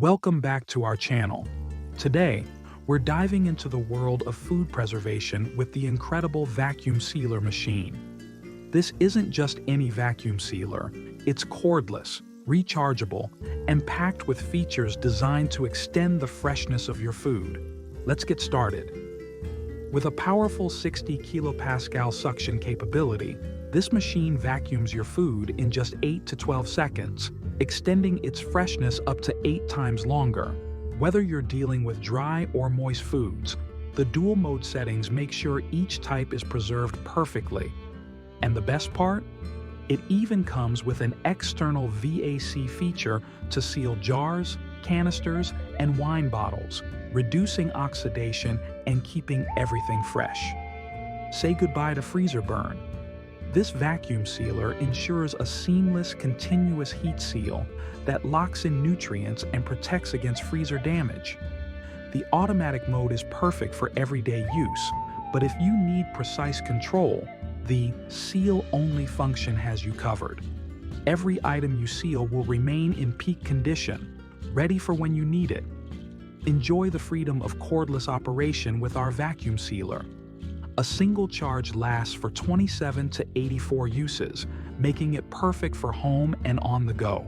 Welcome back to our channel. Today, we're diving into the world of food preservation with the incredible Vacuum Sealer Machine. This isn't just any vacuum sealer, it's cordless, rechargeable, and packed with features designed to extend the freshness of your food. Let's get started. With a powerful 60 kilopascal suction capability, this machine vacuums your food in just 8 to 12 seconds, extending its freshness up to 8 times longer. Whether you're dealing with dry or moist foods, the dual mode settings make sure each type is preserved perfectly. And the best part? It even comes with an external VAC feature to seal jars, canisters, and wine bottles, reducing oxidation and keeping everything fresh. Say goodbye to freezer burn. This vacuum sealer ensures a seamless, continuous heat seal that locks in nutrients and protects against freezer damage. The automatic mode is perfect for everyday use, but if you need precise control, the seal-only function has you covered. Every item you seal will remain in peak condition, ready for when you need it. Enjoy the freedom of cordless operation with our vacuum sealer. A single charge lasts for 27 to 84 uses, making it perfect for home and on the go.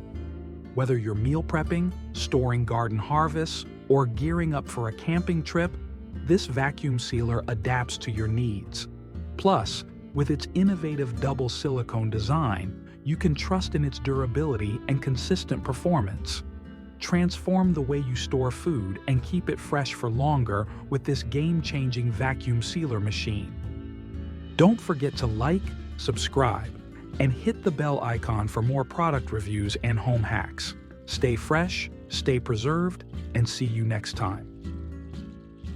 Whether you're meal prepping, storing garden harvests, or gearing up for a camping trip, this vacuum sealer adapts to your needs. Plus, with its innovative double silicone design, you can trust in its durability and consistent performance. Transform the way you store food and keep it fresh for longer with this game-changing vacuum sealer machine. Don't forget to like, subscribe, and hit the bell icon for more product reviews and home hacks. Stay fresh, stay preserved, and see you next time.